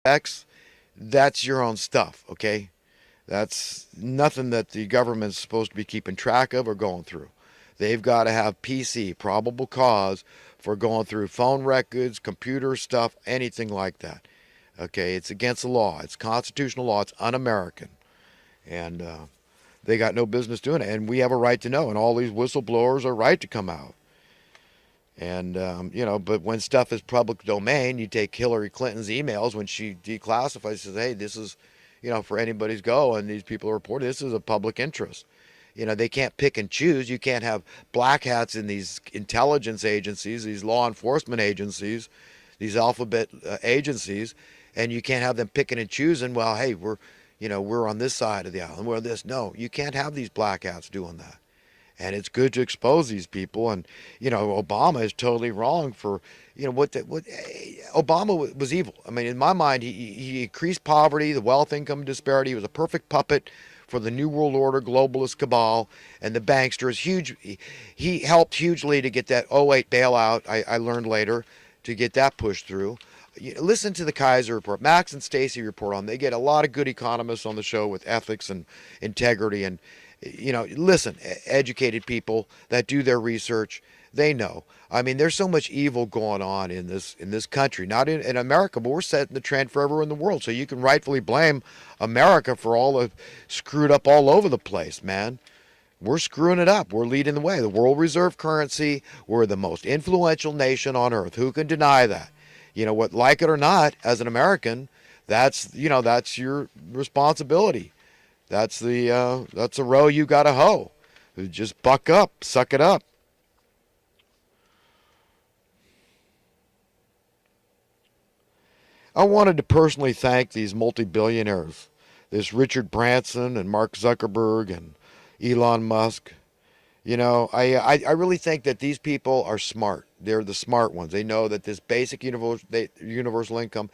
X, that's your own stuff, okay? That's nothing that the government's supposed to be keeping track of or going through. They've got to have PC, probable cause, for going through phone records, computer stuff, anything like that. Okay, it's against the law. It's constitutional law. It's un-American. And they got no business doing it. And we have a right to know. And all these whistleblowers are right to come out. And, but when stuff is public domain, you take Hillary Clinton's emails when she declassifies, says, hey, this is, for anybody's go, and these people are reporting, this is a public interest. They can't pick and choose. You can't have black hats in these intelligence agencies, these law enforcement agencies, these alphabet agencies, and you can't have them picking and choosing, well, hey, we're on this side of the island, we're this. No, you can't have these black hats doing that. And it's good to expose these people. And, Obama is totally wrong for, what Obama was evil. I mean, in my mind, he increased poverty, the wealth income disparity. He was a perfect puppet for the New World Order globalist cabal and the banksters. He helped hugely to get that '08 bailout, I learned later, to get that pushed through. Listen to the Kaiser report, Max and Stacy report on. They get a lot of good economists on the show with ethics and integrity. And, listen, educated people that do their research, they know. I mean, there's so much evil going on in this country, not in America, but we're setting the trend for everywhere in the world. So you can rightfully blame America for all the screwed up all over the place, man. We're screwing it up. We're leading the way. The world reserve currency, we're the most influential nation on earth. Who can deny that? What, like it or not, as an American, that's your responsibility. That's the row you got to hoe. Just buck up, suck it up. I wanted to personally thank these multi-billionaires, this Richard Branson and Mark Zuckerberg and Elon Musk. I really think that these people are smart. They're the smart ones. They know that this basic universal income,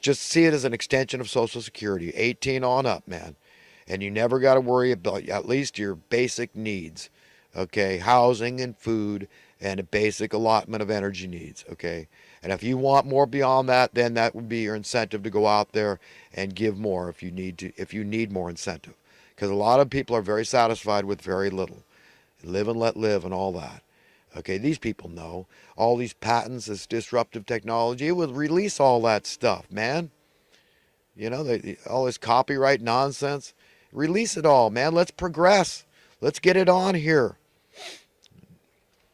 just see it as an extension of Social Security, 18 on up, man. And you never got to worry about at least your basic needs, okay? Housing and food and a basic allotment of energy needs, okay? And if you want more beyond that, then that would be your incentive to go out there and give more if you need more incentive. Because a lot of people are very satisfied with very little. Live and let live and all that. Okay, these people know. All these patents, this disruptive technology, it will release all that stuff, man. All this copyright nonsense. Release it all, man. Let's progress. Let's get it on here.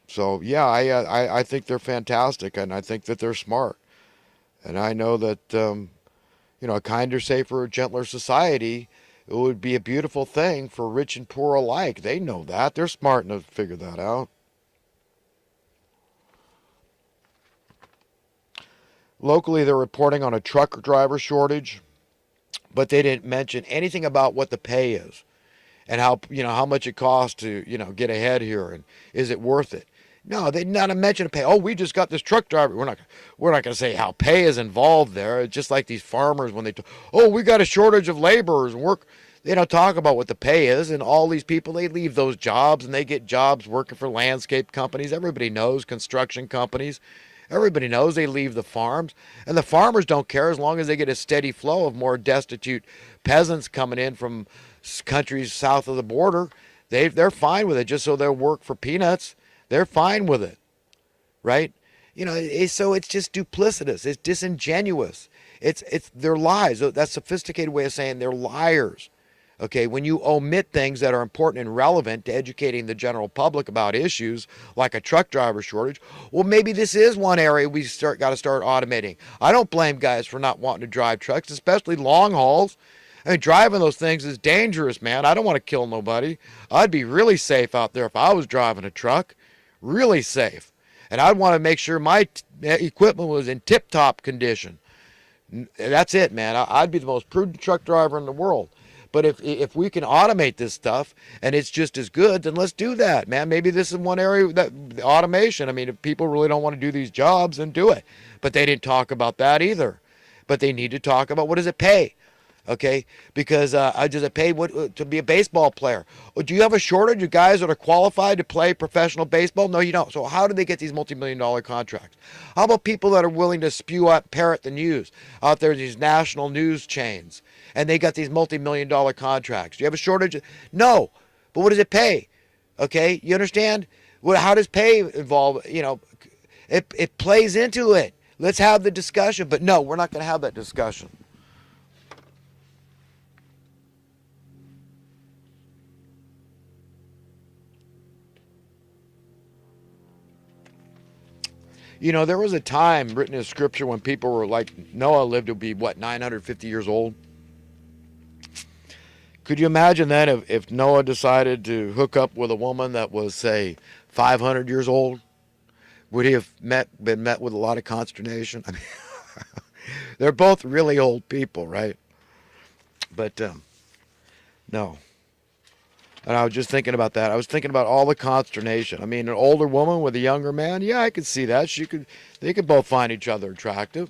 So, yeah, I think they're fantastic, and I think that they're smart. And I know that, a kinder, safer, gentler society, it would be a beautiful thing for rich and poor alike. They know that. They're smart enough to figure that out. Locally, they're reporting on a truck driver shortage, but they didn't mention anything about what the pay is and how much it costs to, get ahead here, and is it worth it? No, they not mention pay. Oh, we just got this truck driver. We're not going to say how pay is involved there. It's just like these farmers when they we got a shortage of laborers and work. They don't talk about what the pay is, and all these people, they leave those jobs and they get jobs working for landscape companies. Everybody knows, construction companies. Everybody knows they leave the farms, and the farmers don't care as long as they get a steady flow of more destitute peasants coming in from countries south of the border. They're fine with it, just so they'll work for peanuts. They're fine with it, right? So it's just duplicitous. It's disingenuous. It's they're lies. That's a sophisticated way of saying they're liars. Okay, when you omit things that are important and relevant to educating the general public about issues like a truck driver shortage, well, maybe this is one area we got to start automating. I don't blame guys for not wanting to drive trucks, especially long hauls. I mean, driving those things is dangerous, man. I don't want to kill nobody. I'd be really safe out there if I was driving a truck. Really safe. And I'd want to make sure my equipment was in tip-top condition. That's it, man. I'd be the most prudent truck driver in the world. But if we can automate this stuff and it's just as good, then let's do that, man. Maybe this is one area that automation. I mean, if people really don't want to do these jobs, then do it. But they didn't talk about that either. But they need to talk about what does it pay. Okay, because I just paid to be a baseball player. Do you have a shortage of guys that are qualified to play professional baseball? No, you don't. So how do they get these multi-million-dollar contracts? How about people that are willing to spew out, parrot the news out there, these national news chains, and they got these multi-million-dollar contracts? Do you have a shortage? No, but what does it pay? Okay, you understand? How does pay involve? It plays into it. Let's have the discussion. But no, we're not going to have that discussion. There was a time written in scripture when people were like, Noah lived to be, what, 950 years old? Could you imagine then if Noah decided to hook up with a woman that was, say, 500 years old? Would he have been met with a lot of consternation? I mean, they're both really old people, right? But no. And I was just thinking about that. I was thinking about all the consternation. I mean, an older woman with a younger man, yeah, I could see that. They could both find each other attractive.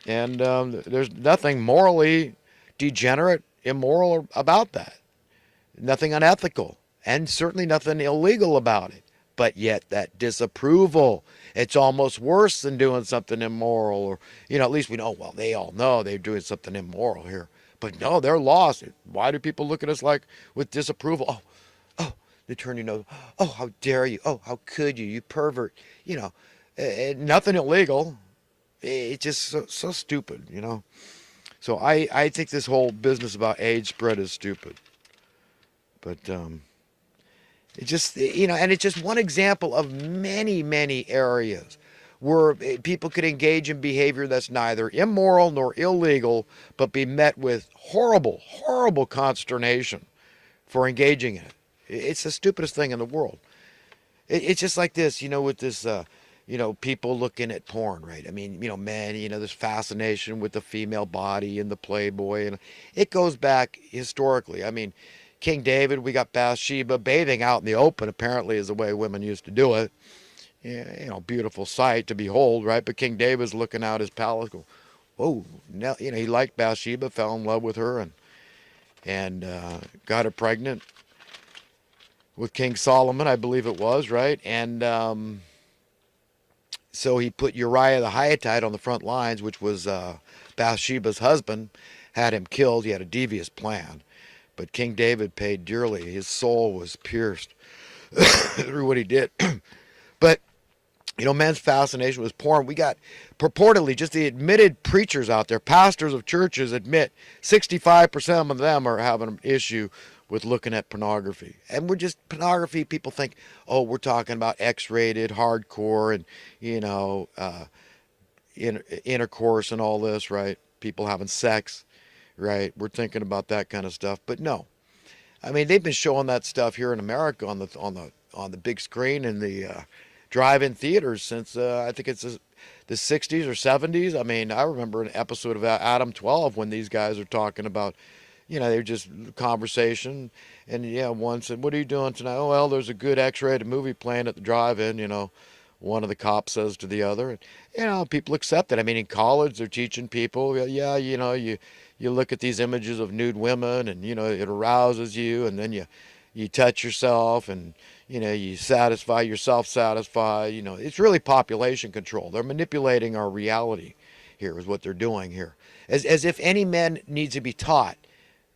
And there's nothing morally degenerate, immoral about that. Nothing unethical. And certainly nothing illegal about it. But yet that disapproval, it's almost worse than doing something immoral. Or, at least we know, well, they all know they're doing something immoral here. But no, they're lost. Why do people look at us like with disapproval? Oh, they turn your nose. Oh, how dare you? Oh, how could you? You pervert. Nothing illegal. It's just so stupid. So I think this whole business about AIDS spread is stupid. But it just, and it's just one example of many, many areas where people could engage in behavior that's neither immoral nor illegal, but be met with horrible, horrible consternation for engaging in it. It's the stupidest thing in the world. It's just like this, with this, people looking at porn, right? I mean, men, this fascination with the female body and the Playboy. And it goes back historically. I mean, King David, we got Bathsheba bathing out in the open, apparently, is the way women used to do it. Yeah, beautiful sight to behold, right? But King David's looking out his palace, go, whoa, now, he liked Bathsheba, fell in love with her, and got her pregnant with King Solomon, I believe it was, right? And so he put Uriah the Hittite on the front lines, which was Bathsheba's husband, had him killed. He had a devious plan. But King David paid dearly. His soul was pierced through what he did. But, men's fascination with porn. We got purportedly just the admitted preachers out there, pastors of churches admit 65% of them are having an issue with looking at pornography. And pornography, people think, oh, we're talking about X-rated, hardcore, and, intercourse and all this, right? People having sex, right? We're thinking about that kind of stuff. But no. I mean, they've been showing that stuff here in America on the big screen in the drive-in theaters since I think it's the 60s or 70s. I mean, I remember an episode of Adam 12 when these guys are talking about, they were just conversation. And yeah, one said, what are you doing tonight? Oh, well, there's a good X-rated movie playing at the drive-in, one of the cops says to the other. And, people accept it. I mean, in college, they're teaching people, yeah, you look at these images of nude women and, it arouses you. And then you touch yourself and, you satisfy yourself, satisfy, it's really population control. They're manipulating our reality here is what they're doing here. As if any man needs to be taught,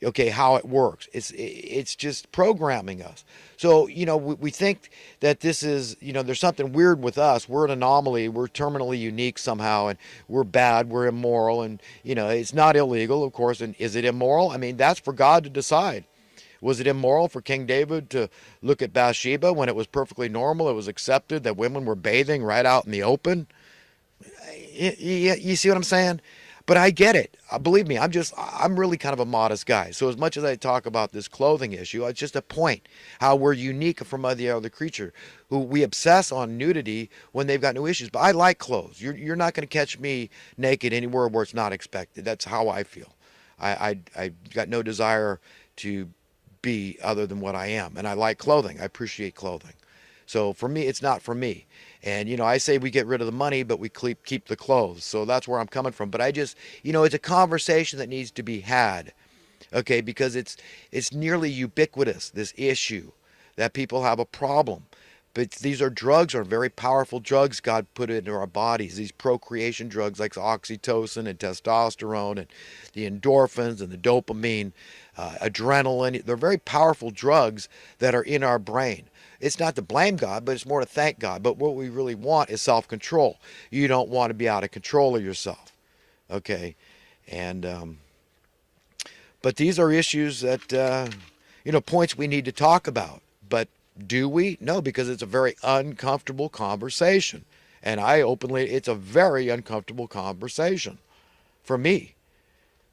okay, how it works. It's just programming us. So, we think that this is, there's something weird with us. We're an anomaly. We're terminally unique somehow, and we're bad. We're immoral, and, it's not illegal, of course. And is it immoral? I mean, that's for God to decide. Was it immoral for King David to look at Bathsheba when it was perfectly normal? It was accepted that women were bathing right out in the open? You see what I'm saying? But I get it. Believe me, I'm really kind of a modest guy. So as much as I talk about this clothing issue, it's just a point how we're unique from the other creature who we obsess on nudity when they've got no issues. But I like clothes. You're not going to catch me naked anywhere where it's not expected. That's how I feel. I got no desire to be other than what I am. And I like clothing. I appreciate clothing. So for me, it's not for me. And, I say we get rid of the money, but we keep the clothes. So that's where I'm coming from. But I just, it's a conversation that needs to be had, okay? Because it's nearly ubiquitous, this issue that people have a problem. But these are drugs, are very powerful drugs God put into our bodies. These procreation drugs like oxytocin and testosterone and the endorphins and the dopamine, adrenaline. They're very powerful drugs that are in our brain. It's not to blame God, but it's more to thank God. But what we really want is self-control. You don't want to be out of control of yourself, okay? And but these are issues that points we need to talk about. But do we? No, because it's a very uncomfortable conversation. And I openly, it's a very uncomfortable conversation for me.